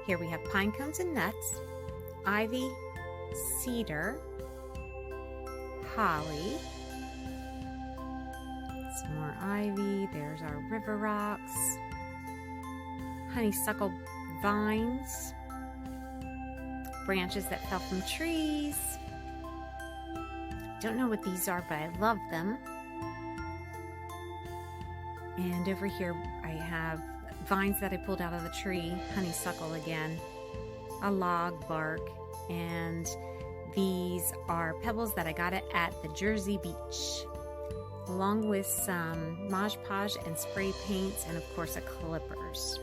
Here we have pine cones and nuts, ivy, cedar, holly, some more ivy, there's our river rocks, honeysuckle vines, branches that fell from trees. Don't know what these are, but I love them. And over here I have vines that I pulled out of the tree, honeysuckle again, a log bark, and these are pebbles that I got at the Jersey Beach, along with some Mod Podge and spray paints, and of course a clippers.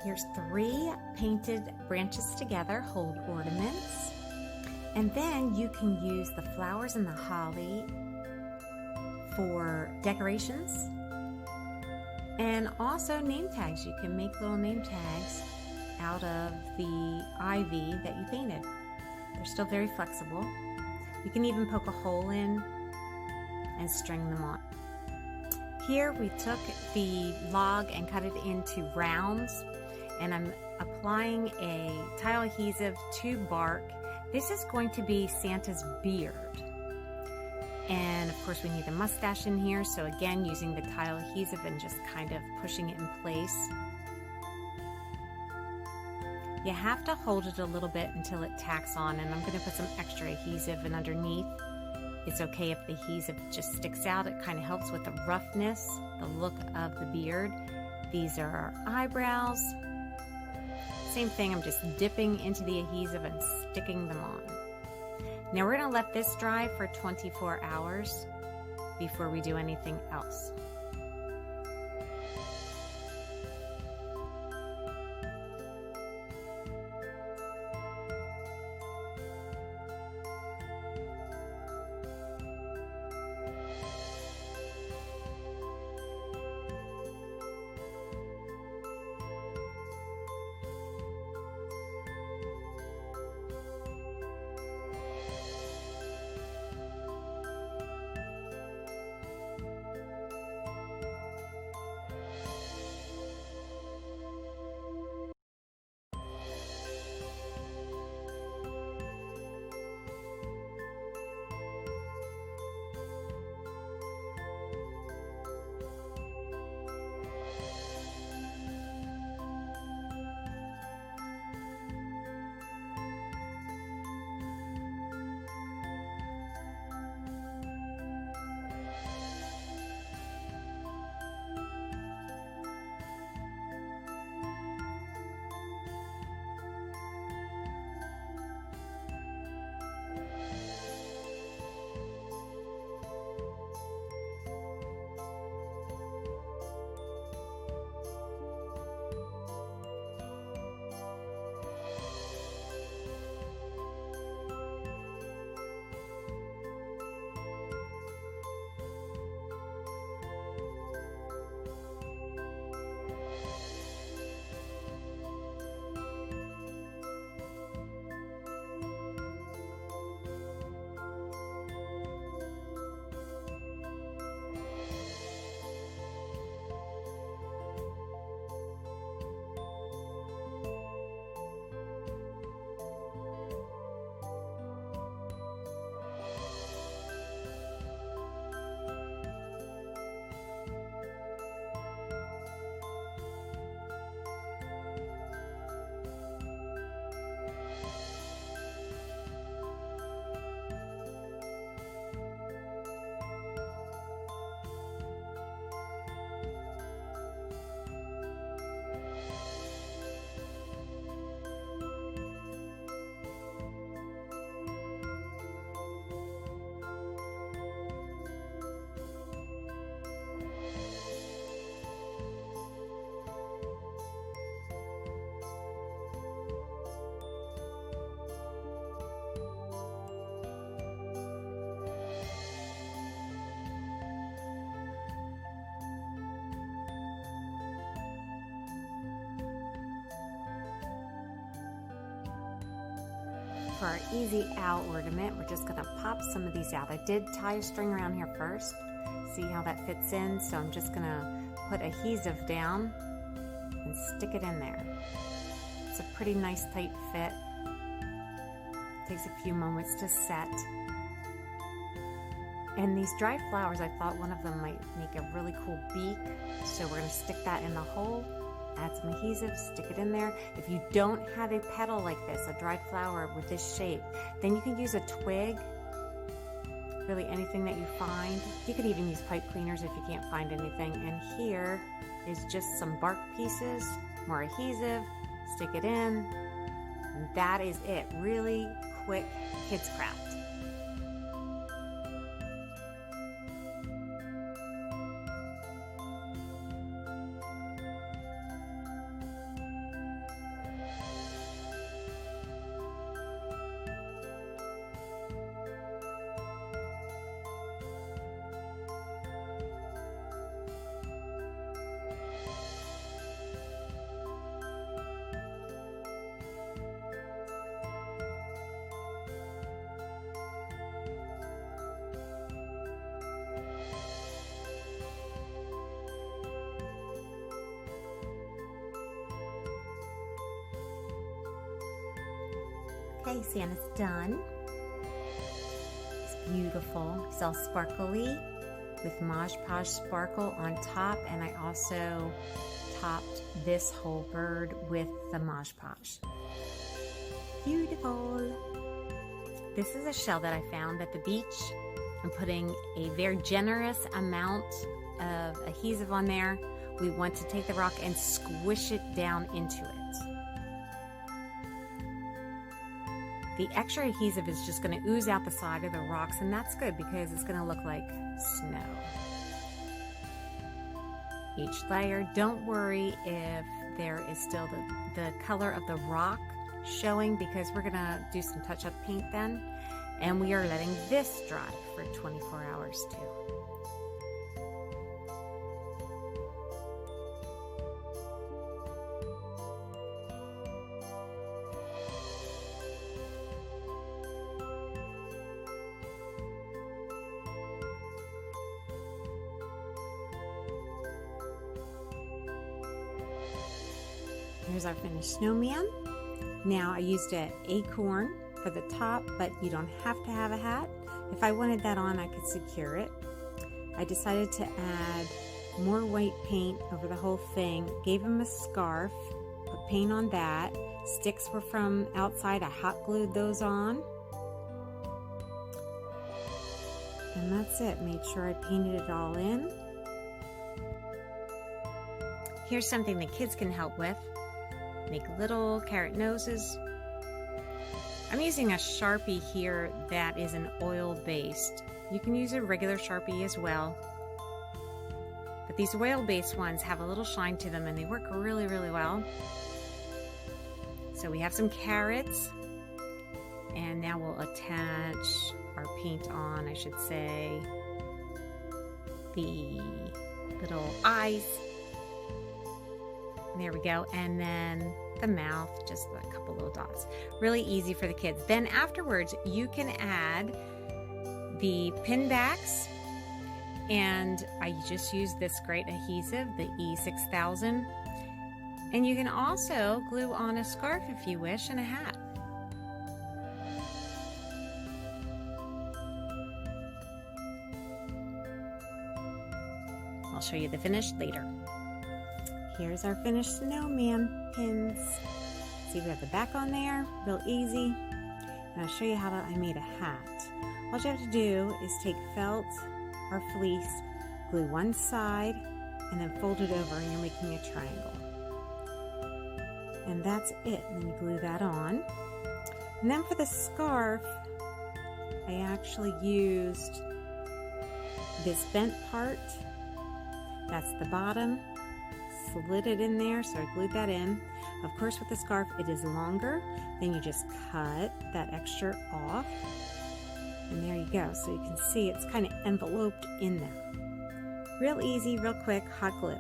Here's 3 painted branches together, hold ornaments. And then you can use the flowers and the holly for decorations. And also name tags. You can make little name tags out of the ivy that you painted. They're still very flexible. You can even poke a hole in and string them on. Here we took the log and cut it into rounds, and I'm applying a tile adhesive to bark. This is going to be Santa's beard. And of course we need a mustache in here, so again using the tile adhesive and just kind of pushing it in place. You have to hold it a little bit until it tacks on, and I'm going to put some extra adhesive in underneath. It's okay if the adhesive just sticks out. It kind of helps with the roughness, the look of the beard. These are our eyebrows. Same thing, I'm just dipping into the adhesive and sticking them on. Now we're going to let this dry for 24 hours before we do anything else. For our easy out ornament, we're just gonna pop some of these out. I did tie a string around here first. See how that fits in? So I'm just gonna put adhesive down and stick it in there. It's a pretty nice tight fit. Takes a few moments to set. And these dried flowers, I thought one of them might make a really cool beak. So we're gonna stick that in the hole. Add some adhesive, stick it in there. If you don't have a petal like this, a dried flower with this shape, then you can use a twig, really anything that you find. You could even use pipe cleaners if you can't find anything. And here is just some bark pieces, more adhesive, stick it in, and that is it. Really quick kids craft. Okay, Santa's done. He's beautiful. He's all sparkly with Mod Podge sparkle on top, and I also topped this whole bird with the Mod Podge. Beautiful. This is a shell that I found at the beach. I'm putting a very generous amount of adhesive on there. We want to take the rock and squish it down into it. The extra adhesive is just going to ooze out the side of the rocks, and that's good because it's going to look like snow. Each layer, don't worry if there is still the color of the rock showing, because we're going to do some touch-up paint then, and we are letting this dry for 24 hours too. Here's our finished snowman. Now I used an acorn for the top, but you don't have to have a hat. If I wanted that on, I could secure it. I decided to add more white paint over the whole thing, gave him a scarf, put paint on that. Sticks were from outside, I hot glued those on. And that's it, made sure I painted it all in. Here's something the kids can help with. Make little carrot noses. I'm using a Sharpie here that is an oil based. You can use a regular Sharpie as well. But these oil based ones have a little shine to them and they work really, really well. So we have some carrots, and now we'll attach our paint on, I should say, the little eyes. There we go, and then the mouth, just a couple little dots. Really easy for the kids. Then afterwards, you can add the pin backs, and I just use this great adhesive, the E6000. And you can also glue on a scarf if you wish, and a hat. I'll show you the finish later. Here's our finished snowman pins. See, we have the back on there, real easy. And I'll show you how I made a hat. All you have to do is take felt or fleece, glue one side, and then fold it over, and you're making a triangle. And that's it. And then you glue that on. And then for the scarf, I actually used this bent part. That's the bottom. Slid it in there, so I glued that in. Of course, with the scarf, it is longer. Then you just cut that extra off. And there you go. So you can see it's kind of enveloped in there. Real easy, real quick, hot glue.